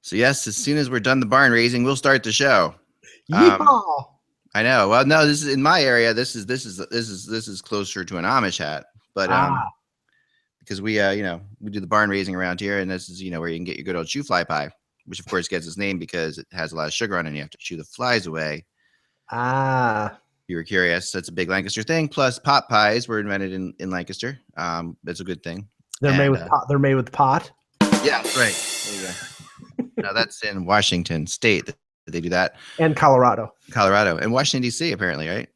So yes, as soon as we're done the barn raising, we'll start the show. Yeehaw! I know. Well, no, this is in my area. This is closer to an Amish hat, but Ah, because we do the barn raising around here, and this is where you can get your good old shoe fly pie, which of course gets its name because it has a lot of sugar on it, and you have to shoo the flies away. ah. If you were curious, that's a big Lancaster thing. Plus, pot pies were invented in Lancaster. That's a good thing. They're made And with pot. They're made with pot. yeah, right. There you go. Now that's in Washington State that they do that. And Colorado. Colorado and Washington D.C. apparently, right?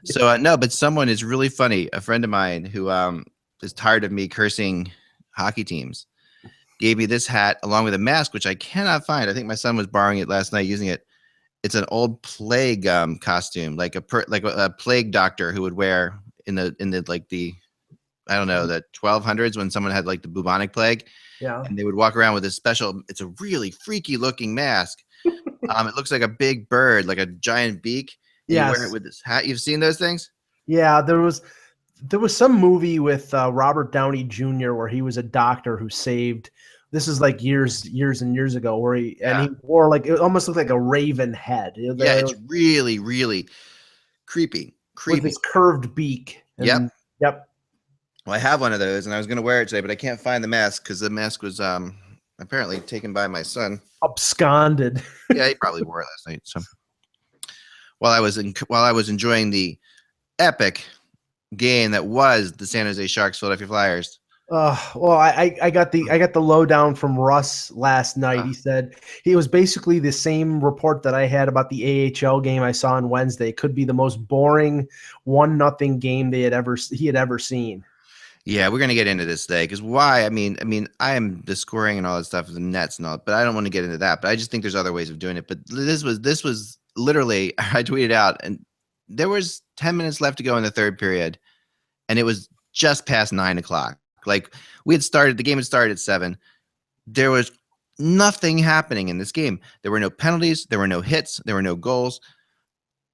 So no, but someone is really funny. A friend of mine who is tired of me cursing hockey teams gave me this hat along with a mask, which I cannot find. I think my son was borrowing it last night, using it. It's an old plague costume, like a plague doctor who would wear in the like the I don't know the 1200s when someone had like the bubonic plague. Yeah. And they would walk around with this special. It's a really freaky looking mask. It looks like a big bird, like a giant beak. Yeah. You wear it with this hat. You've seen those things? Yeah. There was some movie with Robert Downey Jr. where he was a doctor who saved. This is like years and years ago, where he wore like it almost looked like a raven head. Yeah, it's really, really creepy. With this curved beak. Yep. Yep. Well, I have one of those, and I was going to wear it today, but I can't find the mask because the mask was apparently taken by my son. Absconded. Yeah, he probably wore it last night. So while I was enjoying the epic game that was the San Jose Sharks Philadelphia Flyers. Well, I got the lowdown from Russ last night. He said he was basically the same report that I had about the AHL game I saw on Wednesday. It could be the most boring 1-0 game he had ever seen. Yeah, we're gonna get into this today because why? I mean, I am the scoring and all that stuff, the nets and all, but I don't want to get into that. But I just think there's other ways of doing it. But this was literally I tweeted out, and there was 10 minutes left to go in the third period, and it was just past 9:00. Like the game had started at 7. There was nothing happening in this game. There were no penalties. There were no hits. There were no goals.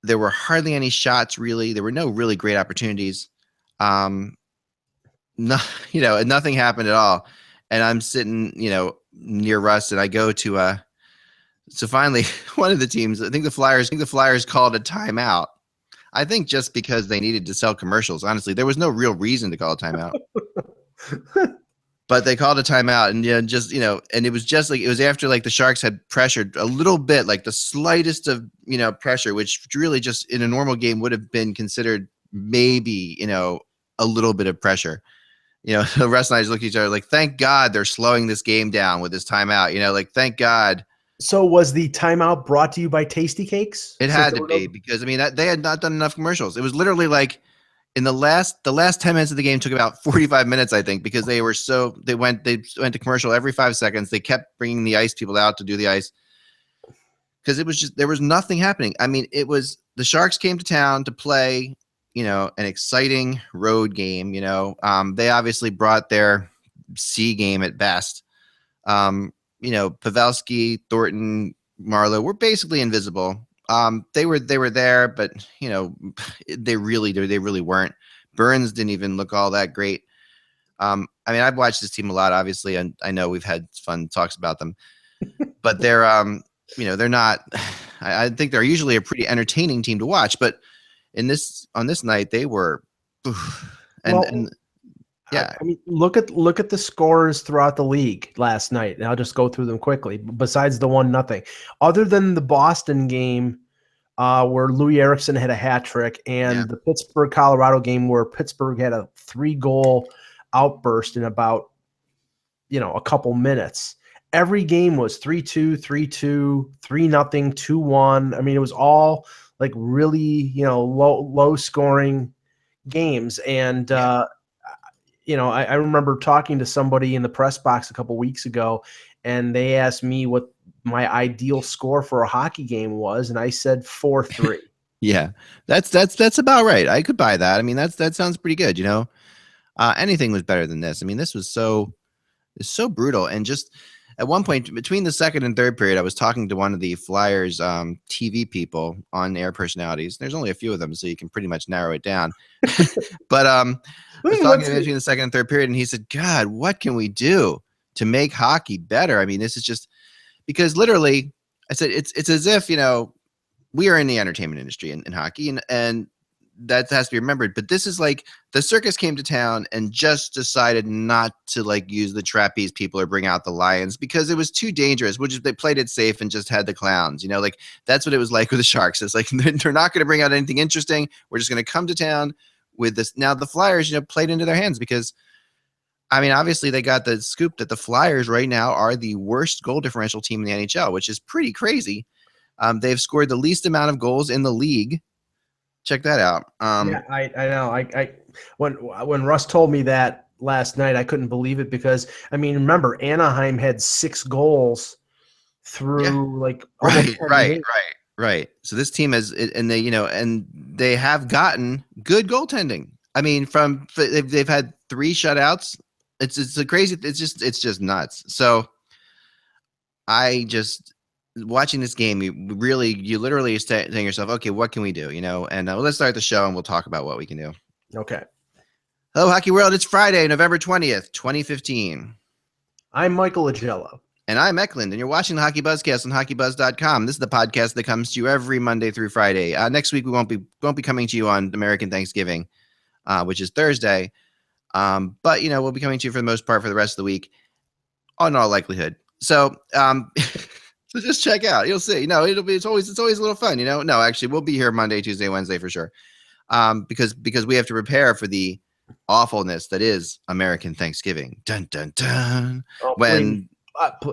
There were hardly any shots, really. There were no really great opportunities. Nothing happened at all. And I'm sitting, near Russ, and I go to so finally one of the teams, I think the Flyers called a timeout. I think just because they needed to sell commercials. Honestly, there was no real reason to call a timeout. But they called a timeout, and and it was just like it was after like the Sharks had pressured a little bit, like the slightest of pressure, which really just in a normal game would have been considered maybe a little bit of pressure. Russ and I just looked at each other like, thank God they're slowing this game down with this timeout. Like thank God. So was the timeout brought to you by Tasty Cakes? It had to be because they had not done enough commercials. It was literally like. In the last 10 minutes of the game took about 45 minutes, I think, because they went to commercial every 5 seconds. They kept bringing the ice people out to do the ice because it was just there was nothing happening. I mean, it was the Sharks came to town to play, an exciting road game. They obviously brought their C game at best. Pavelski, Thornton, Marlowe were basically invisible. They were there, but they really weren't. Burns didn't even look all that great. I've watched this team a lot, obviously, and I know we've had fun talks about them, but they're they're not. I think they're usually a pretty entertaining team to watch, but on this night they were, yeah. I mean, look at the scores throughout the league last night, and I'll just go through them quickly. Besides the 1-0, other than the Boston game, where Louis Eriksson had a hat trick, and the Pittsburgh Colorado game where Pittsburgh had a 3-goal outburst in about a couple minutes. Every game was 3-2, 3-2, 3-0, 2-1. I mean, it was all like really low scoring games, and I remember talking to somebody in the press box a couple weeks ago, and they asked me what my ideal score for a hockey game was, and I said 4-3. Yeah, that's about right. I could buy that. I mean, that sounds pretty good. Anything was better than this. I mean, this was so brutal, and just at one point between the second and third period, I was talking to one of the Flyers TV people, on-air personalities. There's only a few of them, so you can pretty much narrow it down. But I was talking between the second and third period, and he said, God, what can we do to make hockey better. I mean, this is just because literally, I said it's as if we are in the entertainment industry in hockey, and that has to be remembered. But this is like the circus came to town and just decided not to like use the trapeze people or bring out the lions because it was too dangerous. They played it safe and just had the clowns. Like that's what it was like with the Sharks. It's like they're not going to bring out anything interesting. We're just going to come to town with this. Now the Flyers, played into their hands because, I mean, obviously they got the scoop that the Flyers right now are the worst goal differential team in the NHL, which is pretty crazy. They've scored the least amount of goals in the league. Check that out. Yeah, I know. I when Russ told me that last night, I couldn't believe it because I mean, remember Anaheim had 6 goals through like right. So this team has, and they have gotten good goaltending. I mean, they've had 3 shutouts. It's a crazy. It's just nuts. So I just. Watching this game, you literally are saying to yourself, okay, what can we do? And let's start the show and we'll talk about what we can do. Okay. Hello, Hockey World. It's Friday, November 20th, 2015. I'm Michael Agello. And I'm Eklund, and you're watching the HockeyBuzzCast on HockeyBuzz.com. This is the podcast that comes to you every Monday through Friday. Next week, we won't be coming to you on American Thanksgiving, which is Thursday. But, we'll be coming to you for the most part for the rest of the week, in all likelihood. So, so just check out. You'll see. It's always a little fun. No, actually, we'll be here Monday, Tuesday, Wednesday for sure. Because we have to prepare for the awfulness that is American Thanksgiving. Dun dun dun. Oh,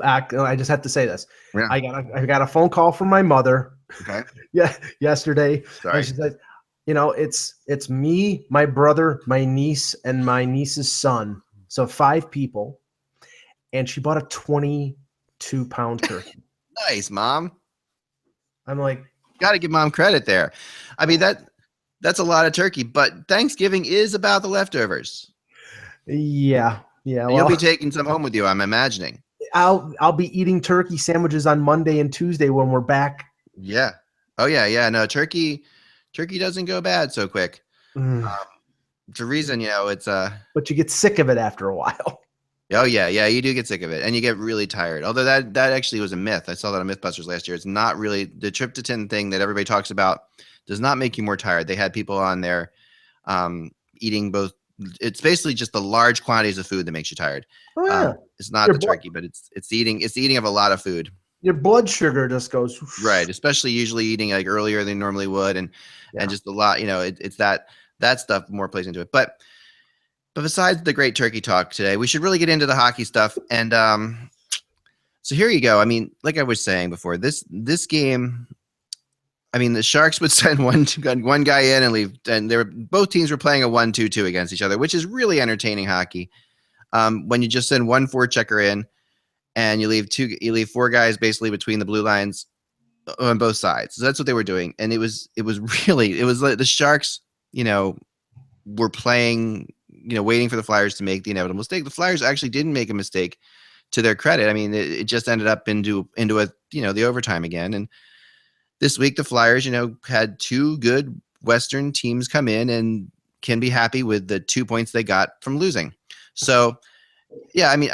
I just have to say this. Yeah. I got a phone call from my mother. Okay. Yeah, yesterday. Sorry. And she said, it's me, my brother, my niece, and my niece's son. So 5 people, and she bought a 22-pound turkey. Nice, Mom. I'm like, got to give Mom credit there. I mean, that's a lot of turkey, but Thanksgiving is about the leftovers. Yeah. Well, you'll be taking some home with you, I'm imagining. I'll be eating turkey sandwiches on Monday and Tuesday when we're back. Yeah. Oh yeah. No, turkey doesn't go bad so quick. It's a reason, it's but you get sick of it after a while. Oh yeah, you do get sick of it, and you get really tired. Although that actually was a myth. I saw that on MythBusters last year. It's not really the tryptophan thing that everybody talks about. Does not make you more tired. They had people on there eating both. It's basically just the large quantities of food that makes you tired. Oh, yeah. It's not the turkey, but it's the eating of a lot of food. Your blood sugar just goes right, especially usually eating like earlier than you normally would, and just a lot. It's that stuff more plays into it, But besides the great turkey talk today, we should really get into the hockey stuff. And so here you go. I mean, like I was saying before, this game, I mean, the Sharks would send one guy in and leave, and both teams were playing a 1-2-2 against each other, which is really entertaining hockey. When you just send one forechecker in and you leave 4 guys basically between the blue lines on both sides. So that's what they were doing. And it was like the Sharks, were playing, waiting for the Flyers to make the inevitable mistake. The Flyers actually didn't make a mistake, to their credit. I mean, it just ended up into a the overtime again. And this week the Flyers, had 2 good Western teams come in and can be happy with the 2 points they got from losing. So, yeah, I mean,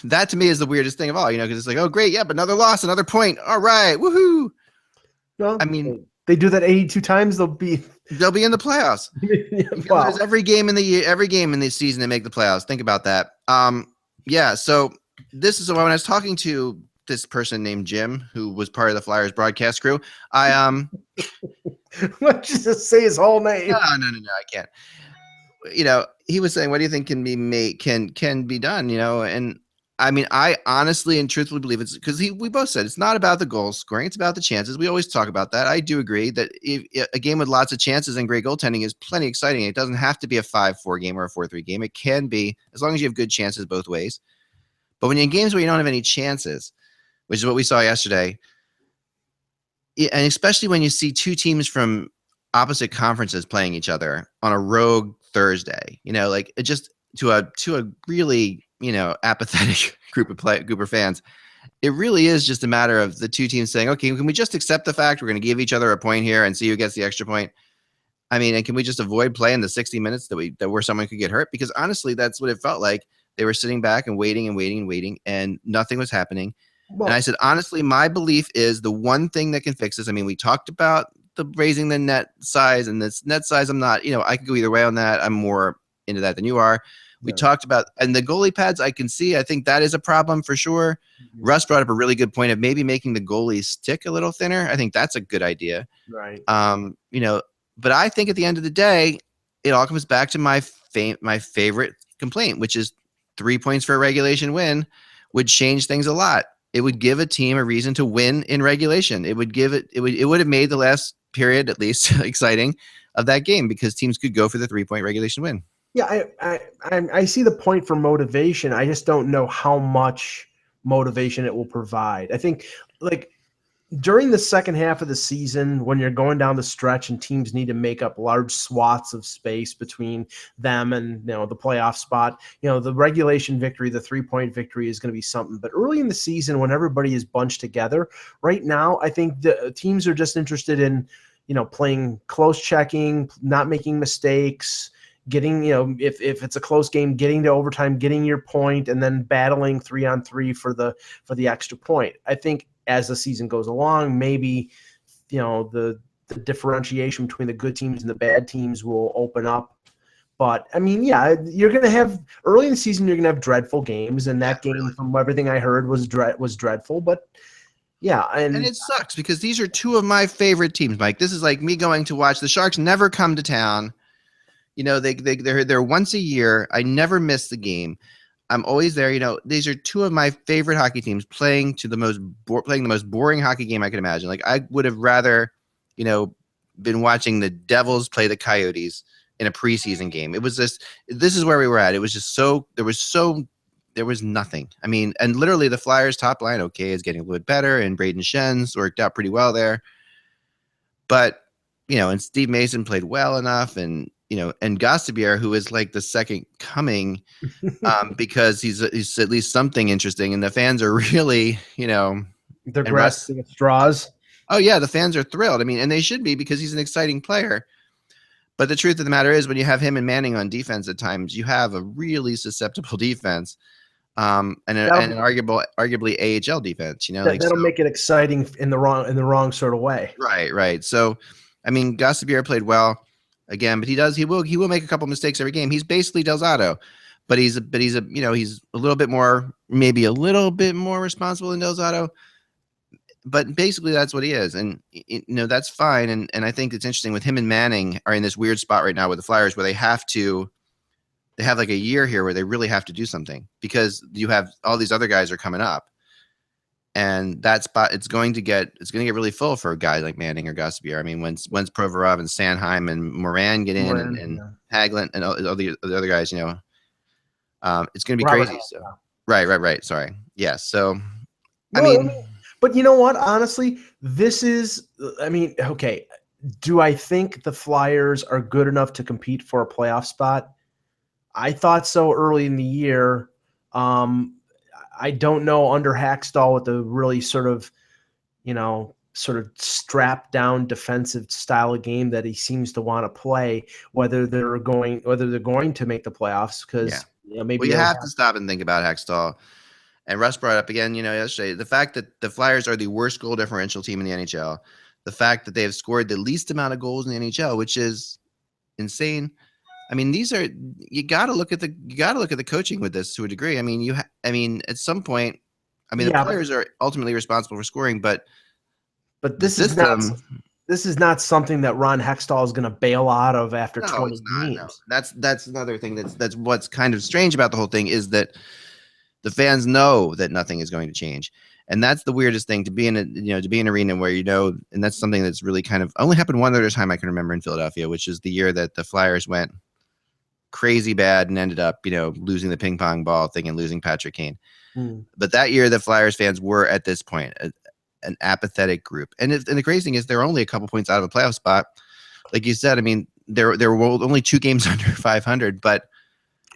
that to me is the weirdest thing of all, because it's like, oh great, yeah, but another loss, another point. All right, woohoo. Well, I mean, they do that 82 times. They'll be in the playoffs. Wow. There's every game in the season they make the playoffs. Think about that. Yeah. So this is when I was talking to this person named Jim, who was part of the Flyers broadcast crew. Why don't you just say his whole name? No, I can't. He was saying, what do you think can be done? And I mean, I honestly and truthfully believe it's because we both said it's not about the goal scoring. It's about the chances. We always talk about that. I do agree that a game with lots of chances and great goaltending is plenty exciting. It doesn't have to be a 5-4 game or a 4-3 game. It can be, as long as you have good chances both ways. But when you're in games where you don't have any chances, which is what we saw yesterday, and especially when you see 2 teams from opposite conferences playing each other on a rogue Thursday, like it just to a really apathetic group of fans, it really is just a matter of the 2 teams saying, okay, can we just accept the fact we're going to give each other a point here and see who gets the extra point? I mean, and can we just avoid playing the 60 minutes that where someone could get hurt? Because honestly, that's what it felt like. They were sitting back and waiting and waiting and waiting, and nothing was happening. Well, And I said, honestly, my belief is the one thing that can fix this. I mean, we talked about the raising the net size, and this net size, I'm not, I could go either way on that. I'm more into that than you are. We talked about, and the goalie pads, I can see, I think that is a problem for sure. Russ brought up a really good point of maybe making the goalies stick a little thinner. I think that's a good idea. Right. But I think at the end of the day, it all comes back to my favorite complaint, which is 3 points for a regulation win would change things a lot. It would give a team a reason to win in regulation. It would have made the last period at least exciting of that game because teams could go for the 3 point regulation win. Yeah, I see the point for motivation. I just don't know how much motivation it will provide. I think like during the second half of the season, when you're going down the stretch and teams need to make up large swaths of space between them and the playoff spot, the regulation victory, the 3-point victory is going to be something. But early in the season, when everybody is bunched together, right now, I think the teams are just interested in playing close checking, not making mistakes, getting, if it's a close game, getting to overtime, getting your point, and then battling 3-on-3 for the extra point. I think as the season goes along, maybe, the differentiation between the good teams and the bad teams will open up. But I mean, yeah, you're going to have early in the season, you're going to have dreadful games. And that game, from everything I heard, was dreadful. But yeah. And it sucks because these are two of my favorite teams, Mike. This is like me going to watch the Sharks never come to town. They're once a year. I never miss the game. I'm always there. These are two of my favorite hockey teams playing the most boring hockey game I can imagine. Like I would have rather, been watching the Devils play the Coyotes in a preseason game. It was this is where we were at. It was just there was nothing. I mean, and literally the Flyers top line, okay, is getting a little bit better, and Braden Schen's worked out pretty well there. But, and Steve Mason played well enough, and and Gastibier, who is like the second coming, because he's at least something interesting, and the fans are really, they're grasping at straws. Oh yeah, the fans are thrilled. I mean, and they should be because he's an exciting player. But the truth of the matter is, when you have him and Manning on defense at times, you have a really susceptible defense, and an arguably AHL defense. That'll make it exciting in the wrong sort of way. Right. So, I mean, Gastibier played well. Again, but he will make a couple mistakes every game. He's basically Del Zotto, but he's a little bit more responsible than Del Zotto. But basically that's what he is, and that's fine. And I think it's interesting with him and Manning are in this weird spot right now with the Flyers where they have like a year here where they really have to do something because you have all these other guys are coming up. And that spot, it's going to get really full for a guy like Manning or Gastibier. I mean, once Provorov and Sanheim and Moran get in, and Hagelin and all the other guys, it's going to be crazy. So, right. Sorry. Yeah. So, but you know what? Honestly, okay. Do I think the Flyers are good enough to compete for a playoff spot? I thought so early in the year. I don't know under Hackstall with the really sort of strapped down defensive style of game that he seems to want to play, whether they're going to make the playoffs. Because maybe you have to stop and think about Hackstall. And Russ brought up again, yesterday, the fact that the Flyers are the worst goal differential team in the NHL, the fact that they have scored the least amount of goals in the NHL, which is insane. I mean, you got to look at the coaching with this to a degree. I mean, at some point, the players are ultimately responsible for scoring, but this is not something that Ron Hextall is going to bail out of after 20 games. No. That's another thing. That's what's kind of strange about the whole thing is that the fans know that nothing is going to change. And that's the weirdest thing to be in an arena where, and that's something that's really kind of only happened one other time I can remember in Philadelphia, which is the year that the Flyers went crazy bad and ended up, losing the ping pong ball thing and losing Patrick Kane. But that year, the Flyers fans were at this point an apathetic group. And the crazy thing is they're only a couple points out of a playoff spot. Like you said, I mean, there were only 2 games under 500, but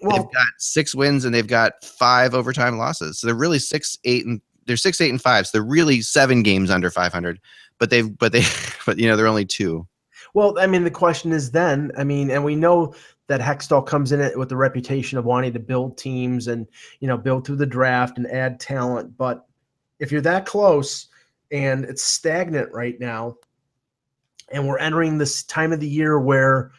they've got 6 wins and they've got 5 overtime losses. So they're really 6-8-5. So they're really 7 games under 500, but they're only 2. Well, I mean, the question is then, and we know that Hextall comes in it with the reputation of wanting to build teams and, build through the draft and add talent. But if you're that close and it's stagnant right now, and we're entering this time of the year where,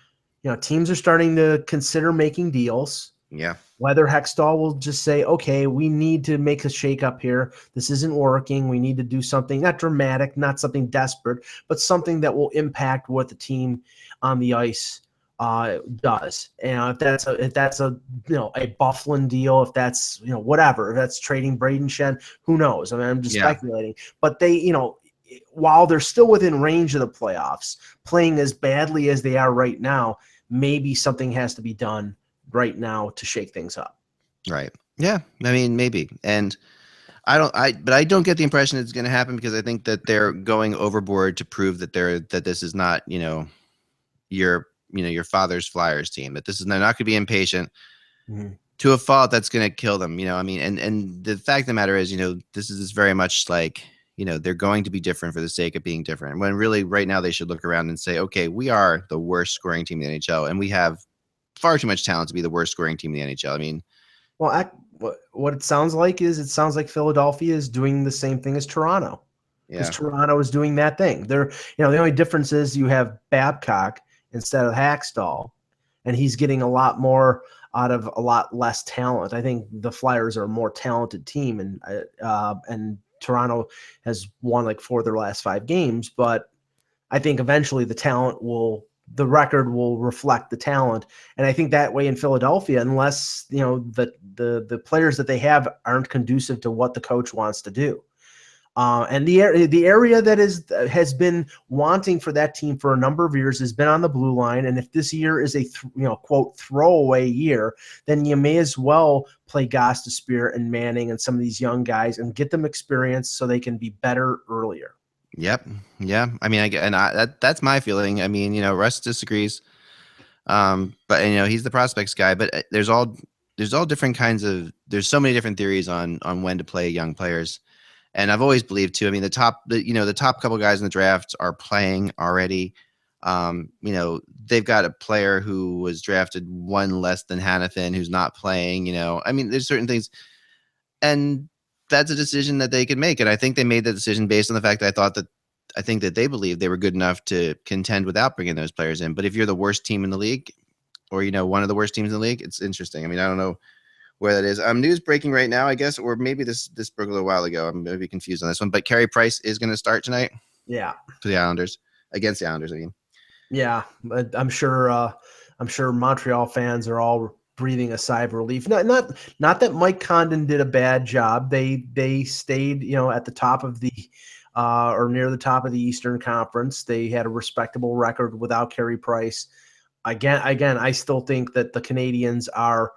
teams are starting to consider making deals. Yeah. Whether Hextall will just say, okay, we need to make a shakeup here. This isn't working. We need to do something not dramatic, not something desperate, but something that will impact what the team on the ice does. And if that's a a Bufflin deal, if that's whatever, if that's trading Braden Shen, who knows? I mean, I'm just speculating. But they, while they're still within range of the playoffs, playing as badly as they are right now, maybe something has to be done right now to shake things up. Right. Yeah. I mean, maybe. And but I don't get the impression it's going to happen, because I think that they're going overboard to prove that this is not, your father's Flyers team, that this is, they're not going to be impatient to a fault that's going to kill them. I mean, and the fact of the matter is, this is very much like, they're going to be different for the sake of being different, when really right now they should look around and say, okay, we are the worst scoring team in the NHL, and we have far too much talent to be the worst scoring team in the NHL. I mean, well, what it sounds like Philadelphia is doing the same thing as Toronto, because Toronto is doing that thing. They're, the only difference is you have Babcock instead of Hackstall, and he's getting a lot more out of a lot less talent. I think the Flyers are a more talented team, and Toronto has won like 4 of their last 5 games, but I think eventually the record will reflect the talent. And I think that way in Philadelphia, unless, the players that they have aren't conducive to what the coach wants to do. And the area that has been wanting for that team for a number of years has been on the blue line. And if this year is a quote throwaway year, then you may as well play Gostisbehere and Manning and some of these young guys and get them experience so they can be better earlier. Yep. Yeah. I mean, that's my feeling. I mean, Russ disagrees. But he's the prospects guy, but there's all different kinds of, there's so many different theories on when to play young players. And I've always believed too, I mean, the top couple guys in the draft are playing already. They've got a player who was drafted 1 less than Hanifin who's not playing, I mean, there's certain things, and that's a decision that they could make. And I think they made the decision based on the fact that I think that they believed they were good enough to contend without bringing those players in. But if you're the worst team in the league, or, one of the worst teams in the league, it's interesting. I mean, I don't know where that is. News breaking right now, I guess, or maybe this broke a little while ago. I'm maybe confused on this one, but Carey Price is going to start tonight. Yeah. For the Islanders, against the Islanders, I mean. Yeah, but I'm sure Montreal fans are all breathing a sigh of relief. Not that Mike Condon did a bad job. They stayed, at the top of the or near the top of the Eastern Conference. They had a respectable record without Carey Price. Again, I still think that the Canadians are,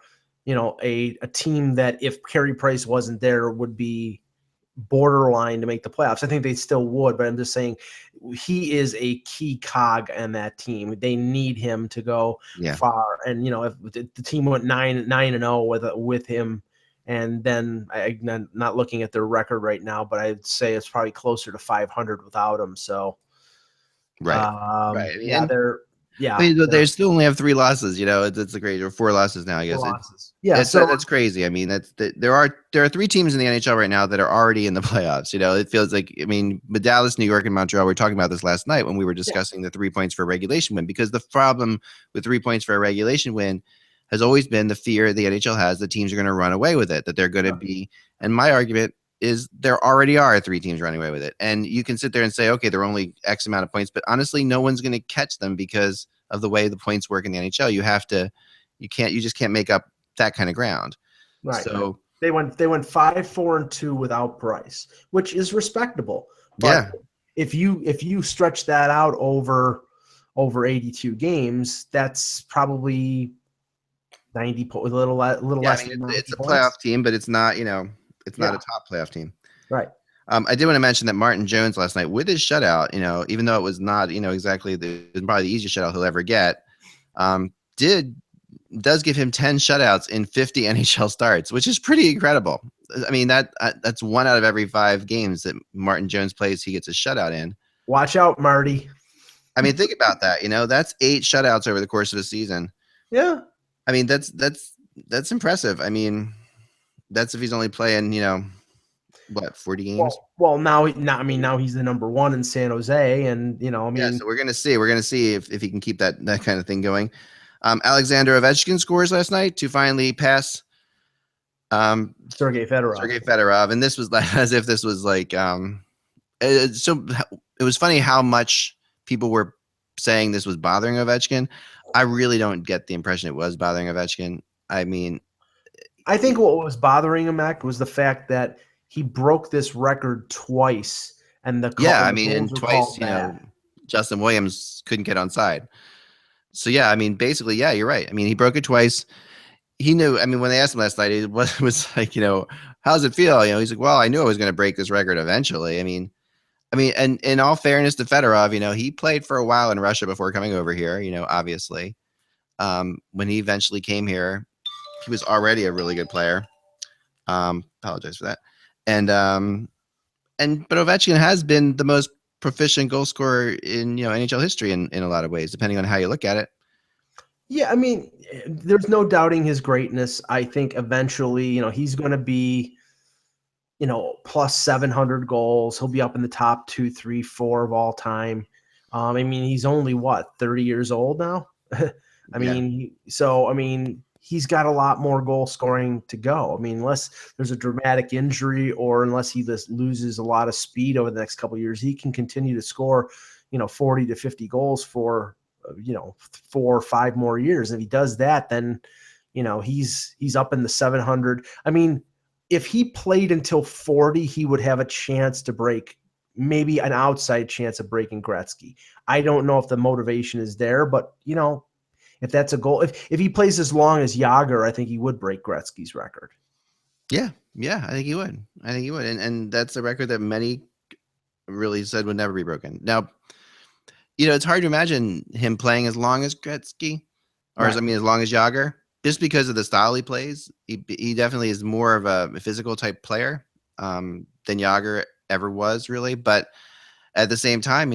a team that if Carey Price wasn't there would be borderline to make the playoffs. I think they still would, but I'm just saying he is a key cog in that team. They need him to go far. And if the team went 9-0 with him, and then I'm not looking at their record right now, but I'd say it's probably closer to 500 without him. So right. Yeah, they still only have 3 losses. It's a great, or 4 losses now, I guess. 4 losses. Yeah, that's crazy. I mean, there are 3 teams in the NHL right now that are already in the playoffs. It feels like, I mean, Dallas, New York, and Montreal. We were talking about this last night when we were discussing the 3 points for a regulation win, because the problem with 3 points for a regulation win has always been the fear the NHL has that teams are going to run away with it, that they're going to be. And my argument is there already are 3 teams running away with it. And you can sit there and say, okay, they're only X amount of points, but honestly, no one's going to catch them because of the way the points work in the NHL. You just can't make up that kind of ground. Right. So they went 5-4-2 without Price, which is respectable. But if you stretch that out over 82 games, that's probably 90 a little less. I mean, it's a playoff team, but it's not, it's not a top playoff team. Right. I did want to mention that Martin Jones last night with his shutout, even though it was not, exactly probably the easiest shutout he'll ever get, does give him 10 shutouts in 50 NHL starts, which is pretty incredible. I mean, that's 1 out of every 5 games that Martin Jones plays, he gets a shutout in. Watch out, Marty. I mean, think about that. That's 8 shutouts over the course of a season. Yeah. I mean, that's impressive. I mean, that's if he's only playing, what, 40 games? Well, now he's the number one in San Jose, and I Yeah, mean, so we're gonna see. We're gonna see if he can keep that kind of thing going. Alexander Ovechkin scores last night to finally pass um, Sergei Fedorov. Sergei Fedorov, and this was like as if this was like so. It was funny how much people were saying this was bothering Ovechkin. I really don't get the impression it was bothering Ovechkin. I mean, I think what was bothering him, Mac, was the fact that he broke this record twice, and yeah, I the mean, goals and were twice, called back. Justin Williams couldn't get onside. So yeah, I mean, basically, yeah, you're right. I mean, he broke it twice. He knew. I mean, when they asked him last night, it was like, how does it feel? He's like, well, I knew I was going to break this record eventually. I mean, and in all fairness to Fedorov, he played for a while in Russia before coming over here. Obviously, when he eventually came here, he was already a really good player. Apologize for that. And but Ovechkin has been the most proficient goal scorer in NHL history in a lot of ways, depending on how you look at it. Yeah, I mean, there's no doubting his greatness. I think eventually, he's going to be, plus 700 goals. He'll be up in the top 2, 3, 4 of all time. I mean, he's only what, 30 years old now? Yeah. I mean, he's got a lot more goal scoring to go. I mean, unless there's a dramatic injury or unless he just loses a lot of speed over the next couple of years, he can continue to score, 40 to 50 goals for 4 or 5 more years. And if he does that, then he's up in the 700. I mean, if he played until 40, he would have a chance to break, maybe an outside chance of breaking Gretzky. I don't know if the motivation is there, but if that's a goal, if he plays as long as Yager, I think he would break Gretzky's record. Yeah, yeah, I think he would. And that's a record that many really said would never be broken. Now, it's hard to imagine him playing as long as Gretzky, or Right. as long as Yager, just because of the style he plays. He definitely is more of a physical type player than Yager ever was, really. But at the same time,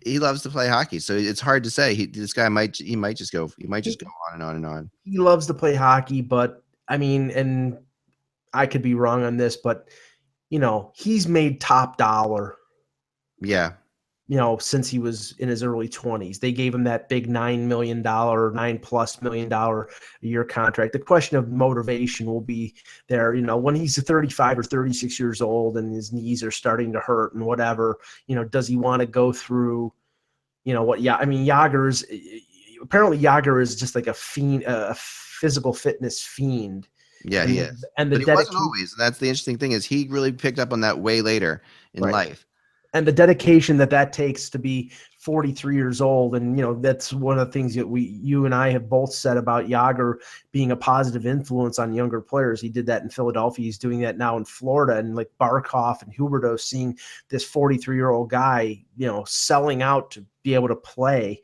he loves to play hockey, so it's hard to say. This guy might just go on and on and on. He loves to play hockey, but I mean, and I could be wrong on this, but he's made top dollar Yeah, since he was in his early 20s. They gave him that big $9 million, $9+ million a year contract. The question of motivation will be there, when he's 35 or 36 years old and his knees are starting to hurt and whatever, does he want to go through, what? Yeah. I mean, apparently Yager is just like a fiend, a physical fitness fiend. yeah, he is. And the But he wasn't dedication, always. And that's the interesting thing, is he really picked up on that way later in right. life. And the dedication that takes to be 43 years old. And, that's one of the things that you and I have both said about Yager being a positive influence on younger players. He did that in Philadelphia. He's doing that now in Florida, and like Barkov and Huberdeau, seeing this 43-year-old guy, selling out to be able to play.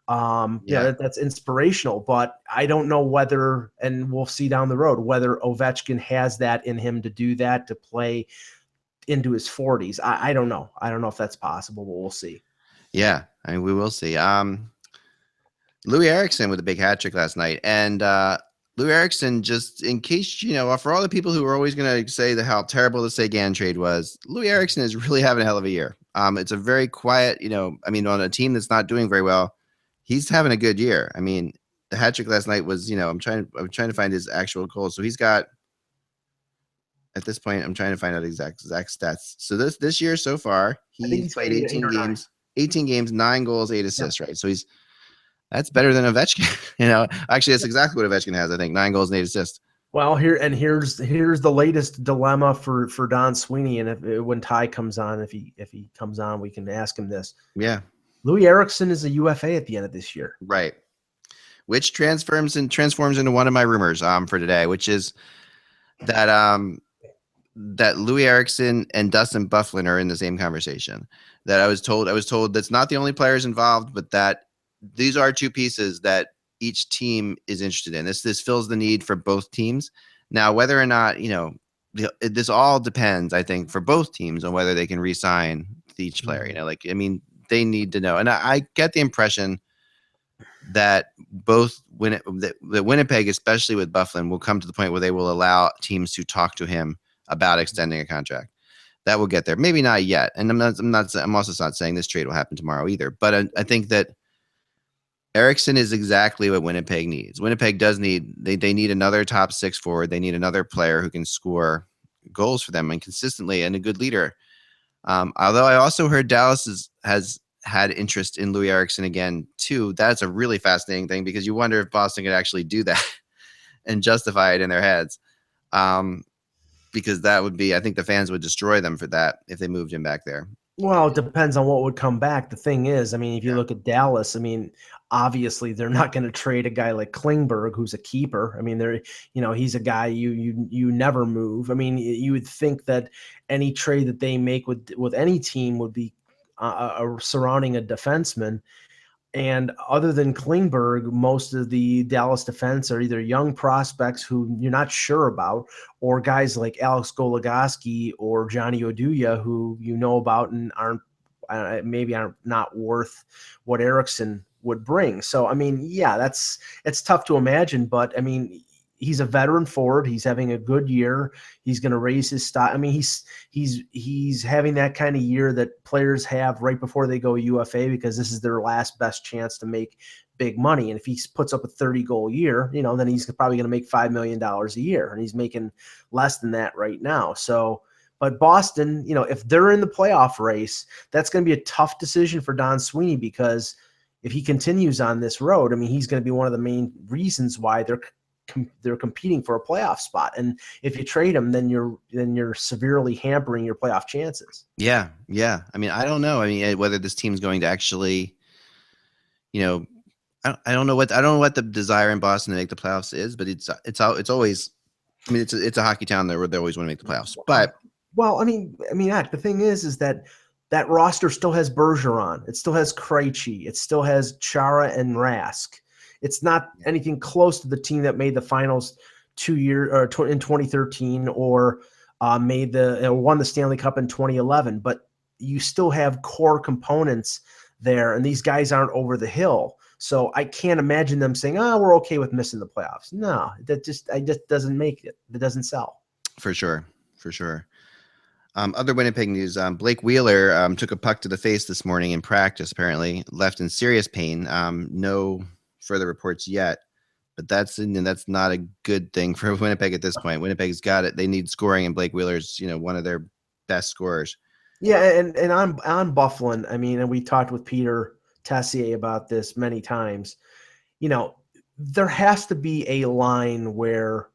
That's inspirational, but I don't know whether, and we'll see down the road, whether Ovechkin has that in him to do that, to play into his 40s. I don't know. I don't know if that's possible, but we'll see. Yeah, I mean, we will see. Louis Eriksson with a big hat trick last night, and Louis Eriksson, just in case for all the people who are always going to say how terrible the Sagan trade was, Louis Eriksson is really having a hell of a year. It's a very quiet, on a team that's not doing very well, he's having a good year. I mean, the hat trick last night was, I'm trying to find his actual goals. So he's got, at this point, I'm trying to find out exact stats. So this year so far, he's played 18 games, 9 goals, 8 assists, right? So that's better than Ovechkin. Actually, that's exactly what Ovechkin has. I think 9 goals and 8 assists. Well, here's the latest dilemma for Don Sweeney, and when Ty comes on, if he comes on, we can ask him this. Yeah, Louis Eriksson is a UFA at the end of this year, right? Which transforms into one of my rumors for today, which is that Louis Eriksson and Dustin Byfuglien are in the same conversation. That I was told that's not the only players involved, but that these are 2 pieces that each team is interested in. This fills the need for both teams. Now, whether or not, this all depends, I think, for both teams on whether they can re-sign each player. They need to know. And I get the impression that that Winnipeg, especially with Bufflin, will come to the point where they will allow teams to talk to him about extending a contract. That will get there. Maybe not yet. And I'm also not saying this trade will happen tomorrow either. But I think that Eriksson is exactly what Winnipeg needs. Winnipeg does need they need another top 6 forward. They need another player who can score goals for them and consistently, and a good leader. Although I also heard Dallas has had interest in Louis Eriksson again too. That's a really fascinating thing, because you wonder if Boston could actually do that and justify it in their heads. Because that would be, I think the fans would destroy them for that if they moved him back there. Well, it depends on what would come back. The thing is, I mean, if you look at Dallas, I mean, obviously they're not going to trade a guy like Klingberg, who's a keeper. I mean, he's a guy you never move. I mean, you would think that any trade that they make with any team would be surrounding a defenseman. And other than Klingberg, most of the Dallas defense are either young prospects who you're not sure about, or guys like Alex Goligoski or Johnny Oduya, who you know about and aren't not worth what Eriksson would bring. So, I mean, yeah, it's tough to imagine, but I mean, he's a veteran forward. He's having a good year. He's going to raise his stock. I mean, he's having that kind of year that players have right before they go UFA, because this is their last best chance to make big money. And if he puts up a 30-goal year, then he's probably going to make $5 million a year, and he's making less than that right now. So, but Boston, if they're in the playoff race, that's going to be a tough decision for Don Sweeney, because if he continues on this road, I mean, he's going to be one of the main reasons why they're competing for a playoff spot. And if you trade him, then you're severely hampering your playoff chances. Yeah. I mean, I don't know. I mean, whether this team's going to actually, I don't know what the desire in Boston to make the playoffs is, but it's always, I mean, it's a hockey town where they always want to make the playoffs. But well, I mean, the thing is that roster still has Bergeron, it still has Krejci, it still has Chara and Rask. It's not anything close to the team that made the finals 2 years in 2013, or won the Stanley Cup in 2011. But you still have core components there, and these guys aren't over the hill. So I can't imagine them saying, "Oh, we're okay with missing the playoffs." No, that just doesn't make it. It doesn't sell. For sure. Other Winnipeg news: Blake Wheeler took a puck to the face this morning in practice. Apparently, left in serious pain. No further reports yet, but that's not a good thing for Winnipeg at this point. Winnipeg's got it. They need scoring, and Blake Wheeler's one of their best scorers. Yeah, and on Bufflin, I mean, and we talked with Peter Tessier about this many times. There has to be a line where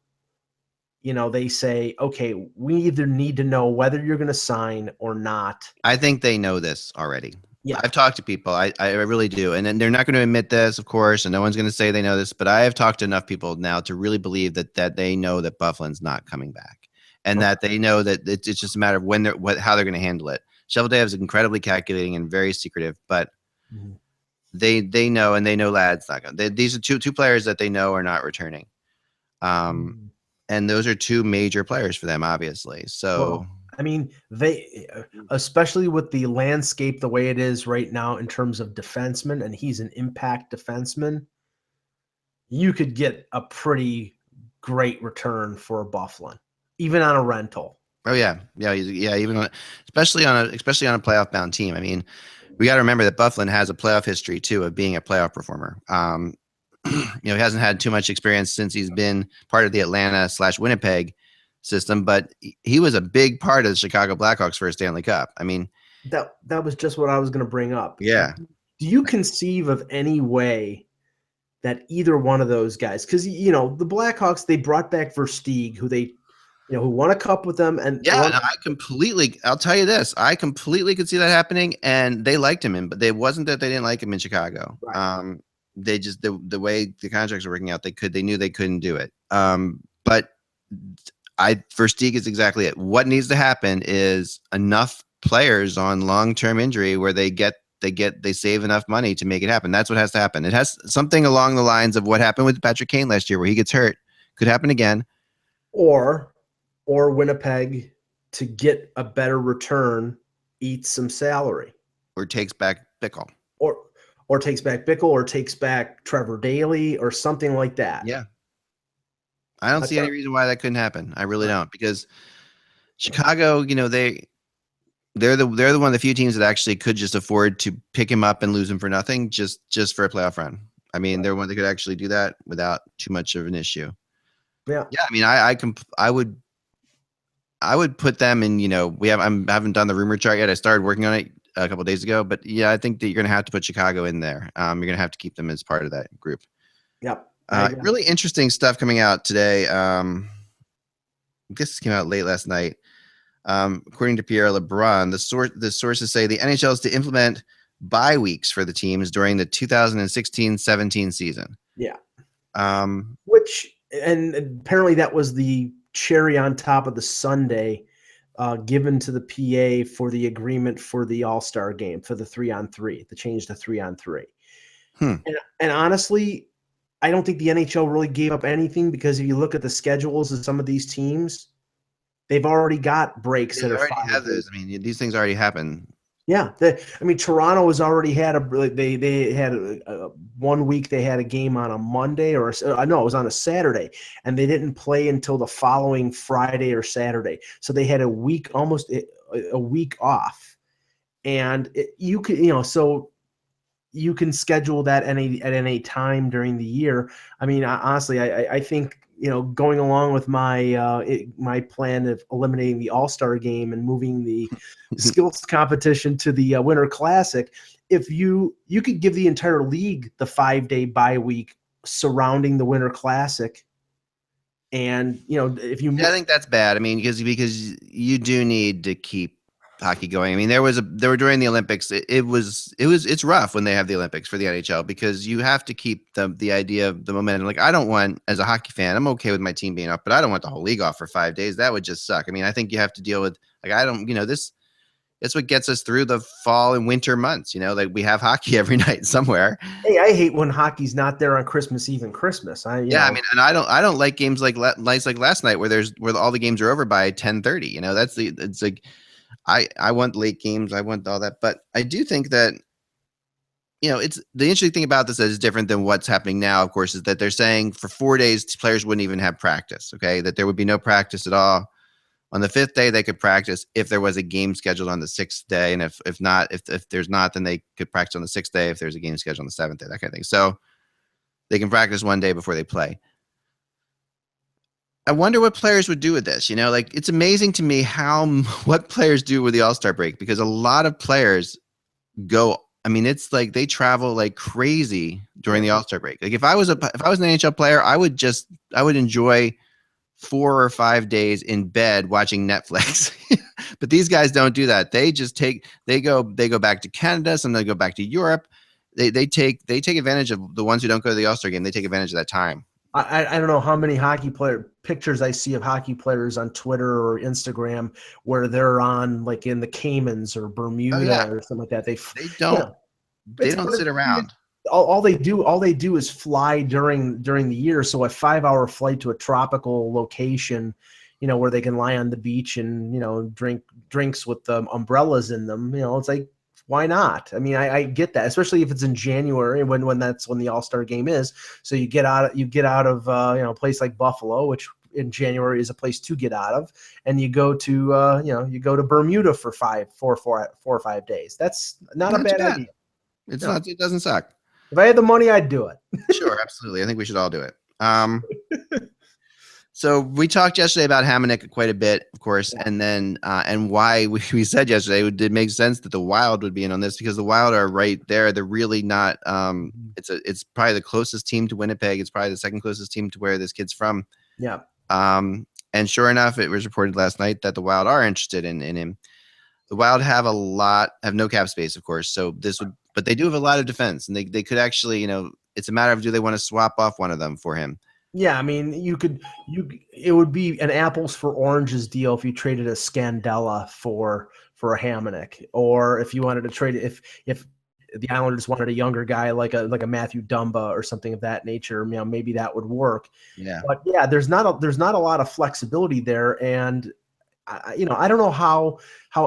they say, okay, we either need to know whether you're going to sign or not. I think they know this already. Yeah, I've talked to people. I really do. And then they're not going to admit this, of course, and no one's going to say they know this, but I have talked to enough people now to really believe that they know that Bufflin's not coming back, and that they know that it's just a matter of how they're going to handle it. Cheveldaev is incredibly calculating and very secretive, but they know, and they know Ladd's not going. These are two players that they know are not returning. And those are two major players for them, obviously. So, well, I mean, they, especially with the landscape the way it is right now in terms of defensemen, and he's an impact defenseman, you could get a pretty great return for a Bufflin, even on a rental. Oh yeah, even especially on a playoff bound team. I mean, we got to remember that Bufflin has a playoff history too of being a playoff performer. He hasn't had too much experience since he's been part of the Atlanta/Winnipeg system, but he was a big part of the Chicago Blackhawks for a Stanley Cup. I mean, that was just what I was going to bring up. Yeah. Do you conceive of any way that either one of those guys, because the Blackhawks, they brought back Versteeg, who who won a cup with them, and I'll tell you this, I completely could see that happening, and they liked him, but it wasn't that they didn't like him in Chicago. Right. They just the way the contracts were working out, they knew they couldn't do it. But Versteeg is exactly it. What needs to happen is enough players on long-term injury where they save enough money to make it happen. That's what has to happen. It has something along the lines of what happened with Patrick Kane last year, where he gets hurt. Could happen again. Or Winnipeg, to get a better return, eats some salary. Or takes back Bickle. or takes back Bickle, or takes back Trevor Daly, or something like that. Yeah. I don't see any reason why that couldn't happen. I really don't, because Chicago, they're the one of the few teams that actually could just afford to pick him up and lose him for nothing, just for a playoff run. I mean, they're one that could actually do that without too much of an issue. Yeah. Yeah. I mean, I would put them in, I haven't done the rumor chart yet. I started working on it a couple of days ago, but yeah, I think that you're going to have to put Chicago in there. You're going to have to keep them as part of that group. Yep. Really interesting stuff coming out today. I guess this came out late last night. According to Pierre LeBrun, the sources say the NHL is to implement bye weeks for the teams during the 2016-17 season. Yeah. Um, and apparently that was the cherry on top of the sundae given to the PA for the agreement for the All-Star game, for the 3-on-3, the change to 3-on-3. And honestly, I don't think the NHL really gave up anything, because if you look at the schedules of some of these teams, they've already got breaks that are already 5 have those. I mean, these things already happen. Yeah, Toronto has already had they had 1 week they had a game on a Monday, or I know it was on a Saturday, and they didn't play until the following Friday or Saturday, so they had almost a week off, and you can schedule that at any time during the year. I mean, honestly, I think, going along with my plan of eliminating the All-Star game and moving the skills competition to the Winter Classic, if you could give the entire league the 5-day bye week surrounding the Winter Classic, and if you, I think that's bad. I mean, because you do need to keep hockey going. I mean, there were during the Olympics. It's rough when they have the Olympics for the NHL, because you have to keep the idea of the momentum. Like, I don't want, as a hockey fan, I'm okay with my team being up, but I don't want the whole league off for 5 days. That would just suck. I mean, I think you have to deal with, like, I don't, it's what gets us through the fall and winter months. Like, we have hockey every night somewhere. Hey, I hate when hockey's not there on Christmas Eve and Christmas. I mean, and I don't like games like nights like last night where all the games are over by 10:30. It's like, I want late games. I want all that. But I do think that, it's the interesting thing about this that is different than what's happening now, of course, is that they're saying for 4 days, players wouldn't even have practice. Okay. That there would be no practice at all. On the 5th day, they could practice if there was a game scheduled on the 6th day. And if there's not, then they could practice on the 6th day if there's a game scheduled on the 7th day, that kind of thing. So they can practice 1 day before they play. I wonder what players would do with this. Like, it's amazing to me what players do with the All-Star break, because a lot of players go. I mean, it's like they travel like crazy during the All-Star break. Like, if I was an NHL player, I would enjoy 4 or 5 days in bed watching Netflix. But these guys don't do that. They just they go back to Canada. Some they go back to Europe. They take advantage of the ones who don't go to the All-Star game. They take advantage of that time. I don't know how many hockey player pictures I see of hockey players on Twitter or Instagram where they're on, like, in the Caymans or Bermuda or something like that. They don't sit around. All they do is fly during the year. So a 5-hour flight to a tropical location, where they can lie on the beach and drink drinks with umbrellas in them. It's like, why not? I mean, I get that, especially if it's in January when that's when the All-Star game is. So you get out of a place like Buffalo, which in January is a place to get out of, and you go to Bermuda for 4 or 5 days. That's not a bad idea. It's not. It doesn't suck. If I had the money, I'd do it. Sure, absolutely. I think we should all do it. So we talked yesterday about Hamonic quite a bit, of course, and then and why we said yesterday it did make sense that the Wild would be in on this, because the Wild are right there. They're really not. It's probably the closest team to Winnipeg. It's probably the second closest team to where this kid's from. Yeah. And sure enough, it was reported last night that the Wild are interested in him. The Wild have no cap space, of course. So but they do have a lot of defense, and they could actually, it's a matter of, do they want to swap off one of them for him? Yeah, I mean, it would be an apples for oranges deal if you traded a Scandella for a Hamonic, or if you wanted to trade it, if the Islanders wanted a younger guy like a Matthew Dumba or something of that nature, maybe that would work. Yeah. But yeah, there's not a lot of flexibility there, and I don't know how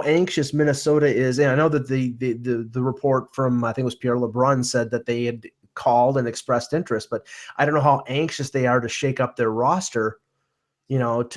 anxious Minnesota is. And I know that the report from, I think it was Pierre LeBrun, said that they had called and expressed interest, but I don't know how anxious they are to shake up their roster, to get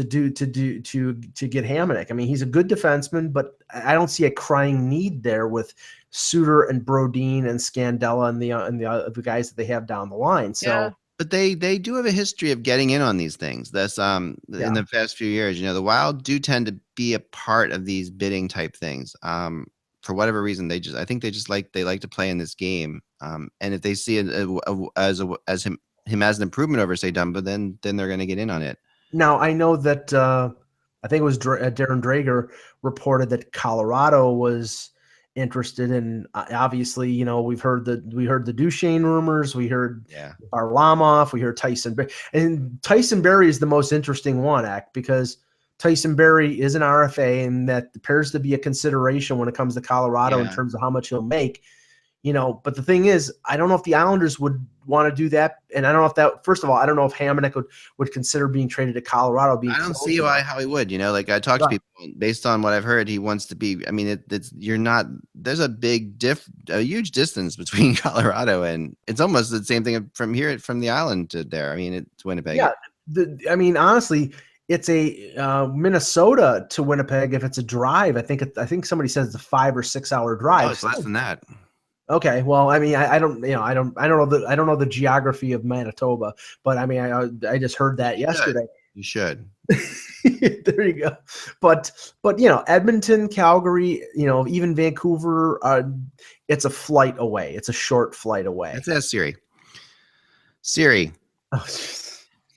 Hamonic. I mean, he's a good defenseman, but I don't see a crying need there with Suter and Brodin and Scandella and the guys that they have down the line. So. Yeah. But they do have a history of getting in on these things. That's in the past few years, the Wild do tend to be a part of these bidding type things. For whatever reason, I think they like to play in this game. And if they see it as him as an improvement over, say, Dumba, then they're going to get in on it. Now I know that I think it was Darren Drager reported that Colorado was interested in. Obviously, we heard the Duchesne rumors. We heard Varlamov. We heard Tyson Berry, and Tyson Berry is the most interesting one, because Tyson Berry is an RFA, and that appears to be a consideration when it comes to Colorado in terms of how much he'll make. But the thing is, I don't know if the Islanders would want to do that, and I don't know if that. First of all, I don't know if Hamonic would consider being traded to Colorado. I don't see how he would. Like I talked to people based on what I've heard, he wants to be. I mean, you're not. There's a huge distance between Colorado, and it's almost the same thing from here, from the island to there. I mean, it's Winnipeg. Yeah, honestly, it's a Minnesota to Winnipeg. If it's a drive, I think somebody says it's a 5 or 6 hour drive. Oh, it's less than that. Okay, well, I mean, I don't know the geography of Manitoba, but I mean, I just heard that yesterday. You should. There you go. But Edmonton, Calgary, even Vancouver, it's a flight away. It's a short flight away. Let's ask Siri. Siri,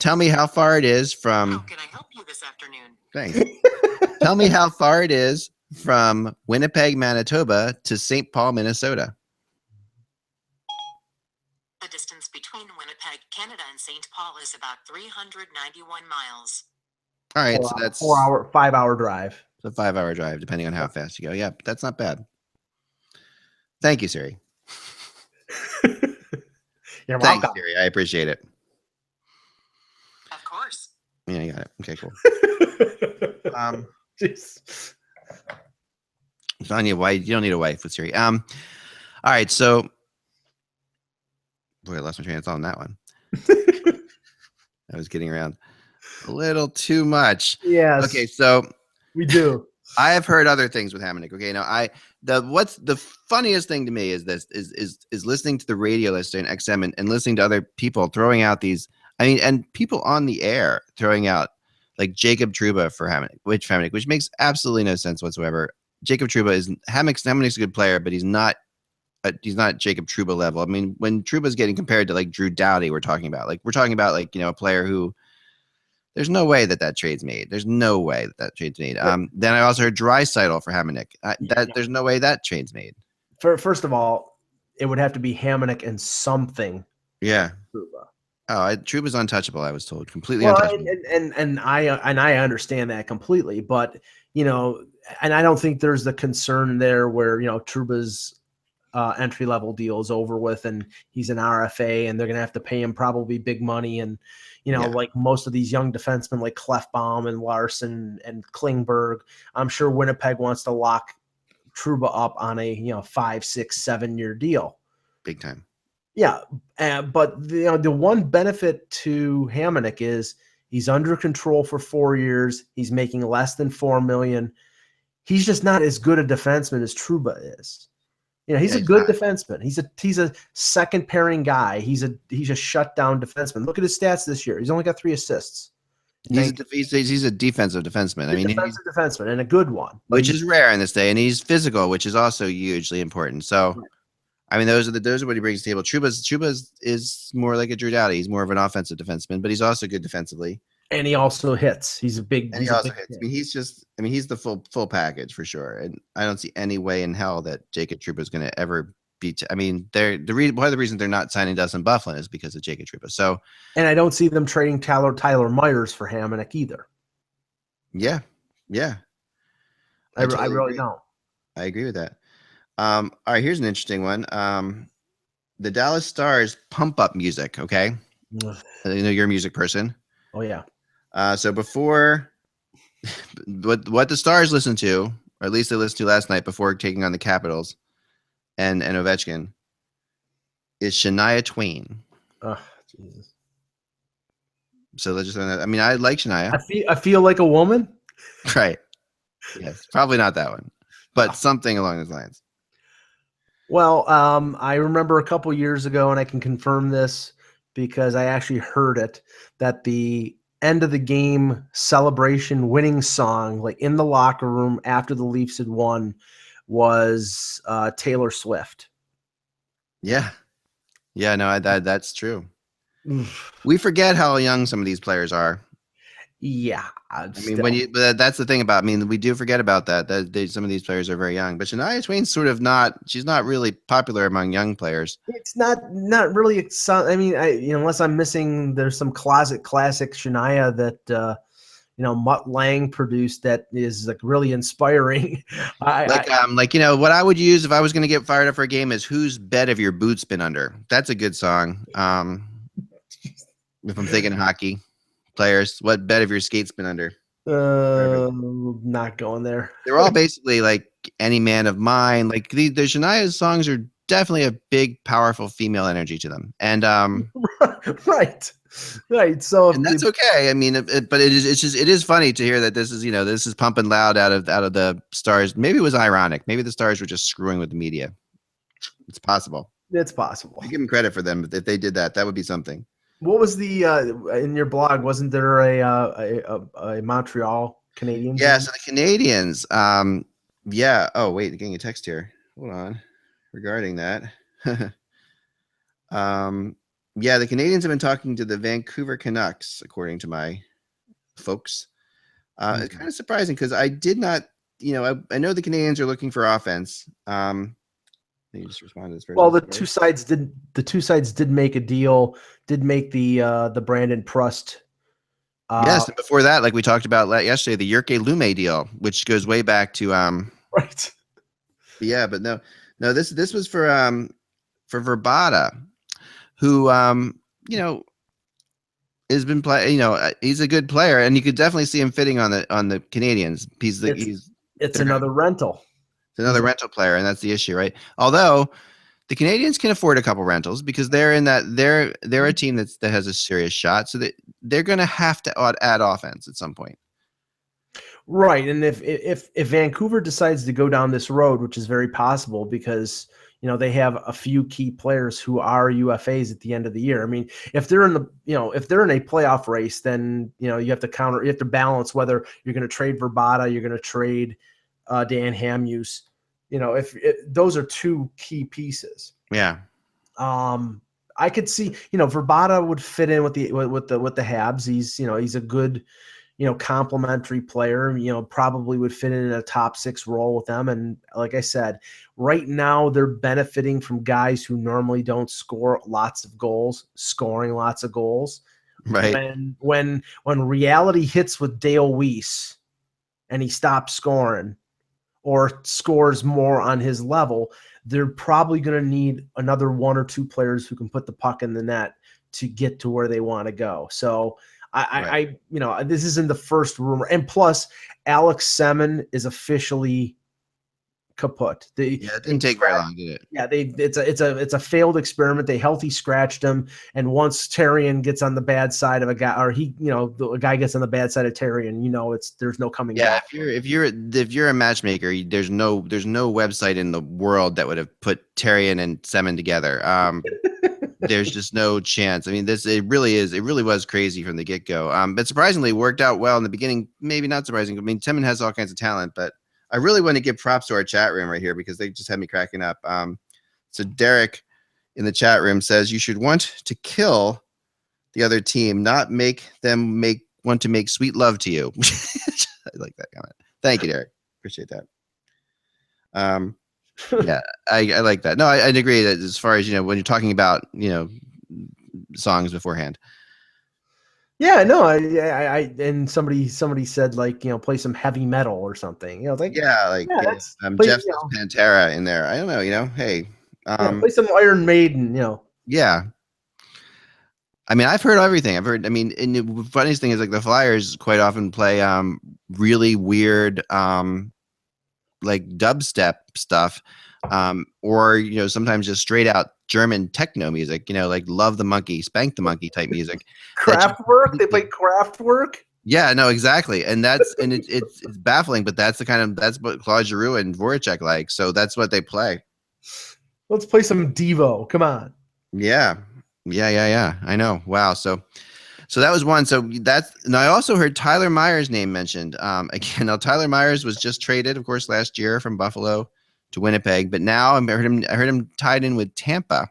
tell me how far it is from. How can I help you this afternoon? Thanks. Tell me how far it is from Winnipeg, Manitoba to St. Paul, Minnesota. The distance between Winnipeg, Canada and St. Paul is about 391 miles. All right, so that's 5 hour drive. It's a 5 hour drive, depending on how fast you go. Yeah, that's not bad. Thank you, Siri. You're Thanks, welcome. Siri. I appreciate it. Of course. Yeah, you got it. Okay, cool. Sonia, why you don't need a wife with Siri. All right, so boy, I lost my train of thought on that one. I was getting around a little too much. Yes. Okay, so we do. I have heard other things with Hamonic. Okay, now what's the funniest thing to me is this is listening to the radio listener in XM and listening to other people throwing out these. I mean, and people on the air throwing out like Jacob Trouba for Hamonic, which makes absolutely no sense whatsoever. Jacob Trouba is Hamonic's a good player, but he's not Jacob Trouba level. I mean, when Trouba's getting compared to like Drew Doughty, we're talking about a player who there's no way that trade's made. There's no way that trade's made. Then I also heard Draisaitl for Hamonic. There's no way that trade's made. First of all, it would have to be Hamonic and something. Yeah. Trouba. Oh, Trouba's untouchable. I was told completely untouchable. And I understand that completely, but and I don't think there's the concern there where Trouba's entry level deal is over with and he's an RFA and they're gonna have to pay him probably big money and like most of these young defensemen like Clefbaum and Larson and Klingberg, I'm sure Winnipeg wants to lock Trouba up on a 5, 6, 7 year deal. Big time. Yeah, but the one benefit to Hamonic is he's under control for 4 years. He's making less than $4 million. He's just not as good a defenseman as Trouba is. He's a good defenseman. He's a second pairing guy. He's a shutdown defenseman. Look at his stats this year. He's only got 3 assists. He's a defensive defenseman. I mean, he's a defensive defenseman and a good one, which is rare in this day. And he's physical, which is also hugely important. So, right. I mean, those are what he brings to the table. Trouba is more like a Drew Doughty. He's more of an offensive defenseman, but he's also good defensively. And he also hits. He's a big. And he also hits. I mean, he's the full package for sure. And I don't see any way in hell that Jacob Trouba is going to ever be. I mean, one of the reasons they're not signing Dustin Byfuglien is because of Jacob Trouba. So, and I don't see them trading Tyler Myers for Hamonic either. Yeah. I really don't. I agree with that. All right, here's an interesting one. The Dallas Stars pump up music. Okay, I know you're a music person. Oh yeah. So before what the Stars listen to, or at least they listened to last night before taking on the Capitals and Ovechkin, is Shania Twain. Oh, Jesus. So let's just, I mean, I like Shania. I feel like a woman. Right. Yes. Probably not that one, but something along those lines. Well, I remember a couple years ago, and I can confirm this because I actually heard it, that the end of the game celebration winning song, like in the locker room after the Leafs had won, was Taylor Swift. Yeah. Yeah, no, that's true. We forget how young some of these players are. Yeah. I mean, but that's the thing about, I mean, we do forget about that some of these players are very young, but Shania Twain's sort of she's not really popular among young players. It's not really. I mean, unless I'm missing, there's some classic Shania that Mutt Lang produced that is like really inspiring. Like what I would use if I was going to get fired up for a game is "Whose Bed Have Your Boots Been Under." That's a good song. If I'm thinking hockey players, what bed have your skates been under? Not going there. They're all basically like Any Man of Mine. Like the Shania's songs are definitely a big, powerful female energy to them, and right. So, and that's okay. I mean, but it is funny to hear that this is pumping loud out of the Stars. Maybe it was ironic. Maybe the Stars were just screwing with the media. It's possible. It's possible. I give them credit for them. If they did that, that would be something. What was the in your blog? Wasn't there a Montreal Canadiens? Yeah, so the Canadiens. Yeah. Oh, wait, getting a text here. Hold on. Regarding that. Yeah, the Canadiens have been talking to the Vancouver Canucks, according to my folks. It's kind of surprising because I did not, I know the Canadiens are looking for offense. You just respond to this person. Well, the two sides did make a deal, did make the Brandon Prust. Yes, and before that, like we talked about yesterday, the Jurke Lume deal, which goes way back to right. Yeah, but no, this was for Verbata, who has been he's a good player, and you could definitely see him fitting on the Canadiens. It's another rental. It's another rental player, and that's the issue, right? Although the Canadiens can afford a couple rentals because they're a team that has a serious shot, so that they're going to have to add offense at some point. Right, and if Vancouver decides to go down this road, which is very possible because they have a few key players who are UFAs at the end of the year. I mean, if they're in if they're in a playoff race, then you have to balance whether you're going to trade Verbata, you're going to trade Dan Hamhuis. If those are two key pieces. Yeah. I could see, Verbata would fit in with the Habs. He's a good, complementary player, probably would fit in a top 6 role with them. And like I said, right now they're benefiting from guys who normally don't score lots of goals, scoring lots of goals. Right. When reality hits with Dale Weiss and he stops scoring or scores more on his level, they're probably going to need another 1 or 2 players who can put the puck in the net to get to where they want to go. So I this isn't the first rumor. And plus, Alex Semin is officially kaput. It didn't take very long, did it? Yeah, it's a failed experiment. They healthy scratched him, and once Terrian gets on the bad side of a guy, or a guy gets on the bad side of Terrian, there's no coming back. If you're a matchmaker, there's no website in the world that would have put Terrian and Semin together. There's just no chance. I mean, it really was crazy from the get-go. But surprisingly, it worked out well in the beginning. Maybe not surprising. I mean, Semin has all kinds of talent, but I really want to give props to our chat room right here because they just had me cracking up. So Derek in the chat room says you should want to kill the other team, not make them want to make sweet love to you. I like that comment. Thank you, Derek. Appreciate that. Yeah, I like that. No, I'd agree that as far as when you're talking about songs beforehand. Yeah, no, I and somebody said play some heavy metal or something. Jeff Pantera in there. I don't know. Hey, play some Iron Maiden. Yeah. I mean, I've heard everything. I've heard. I mean, and the funniest thing is like the Flyers quite often play really weird like dubstep stuff, or sometimes just straight out German techno music. Like Love the Monkey, Spank the Monkey type music. That just Kraftwerk. They play Kraftwerk. Yeah, no, exactly, and it's baffling, but that's what Claude Giroux and Voracek like. So that's what they play. Let's play some Devo. Come on. Yeah. I know. Wow. So that was one. So and I also heard Tyler Myers' name mentioned. Again, now Tyler Myers was just traded, of course, last year from Buffalo to Winnipeg, but now I heard him tied in with Tampa.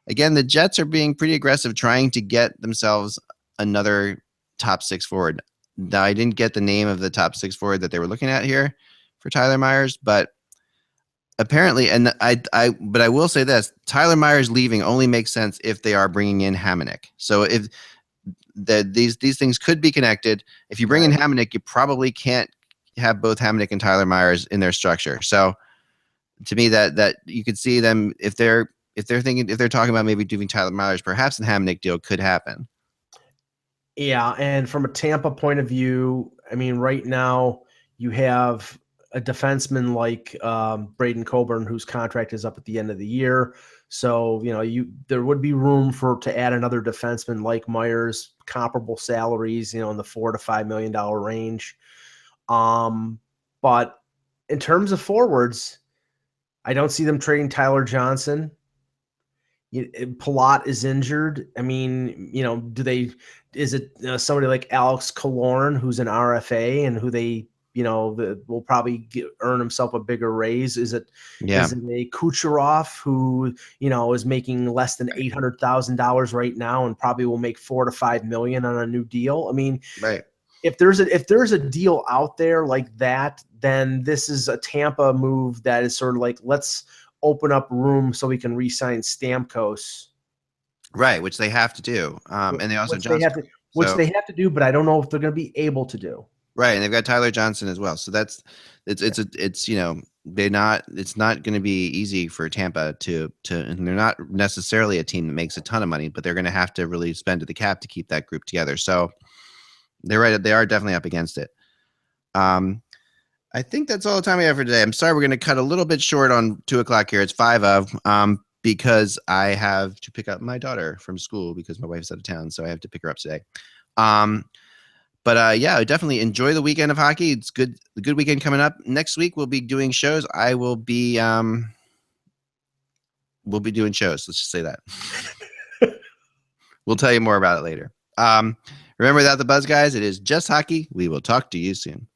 Again, the Jets are being pretty aggressive, trying to get themselves another top six forward. Now, I didn't get the name of the top six forward that they were looking at here for Tyler Myers, but apparently, and but I will say this: Tyler Myers leaving only makes sense if they are bringing in Hamonic. So if these things could be connected. If you bring in Hamonic, you probably can't have both Hamonic and Tyler Myers in their structure. So to me, that you could see them if they're talking about maybe doing Tyler Myers, perhaps a Hamonic deal could happen. Yeah, and from a Tampa point of view, I mean, right now you have a defenseman like Braden Coburn, whose contract is up at the end of the year. So there would be room to add another defenseman like Myers, comparable salaries, in the $4 to $5 million range. But in terms of forwards, I don't see them trading Tyler Johnson. Palat is injured. I mean, is it somebody like Alex Killorn, who's an RFA and who they, will probably earn himself a bigger raise? Is it a Kucherov who, is making less than $800,000 right now and probably will make $4 to $5 million on a new deal? I mean, right. If there's a deal out there like that, then this is a Tampa move that is sort of like, let's open up room so we can re-sign Stamkos. Right, which they have to do. And they also they have to do, but I don't know if they're going to be able to do. Right, and they've got Tyler Johnson as well. So it's not going to be easy for Tampa to and they're not necessarily a team that makes a ton of money, but they're going to have to really spend to the cap to keep that group together. So they're right, they are definitely up against it. I think that's all the time we have for today. I'm sorry we're going to cut a little bit short on 2:00 here. It's 5 of because I have to pick up my daughter from school because my wife's out of town, so I have to pick her up today. But yeah, definitely enjoy the weekend of hockey. It's good. The good weekend coming up. Next week we'll be doing shows. We'll be doing shows. Let's just say that. We'll tell you more about it later. Remember that the Buzz guys, it is just hockey. We will talk to you soon.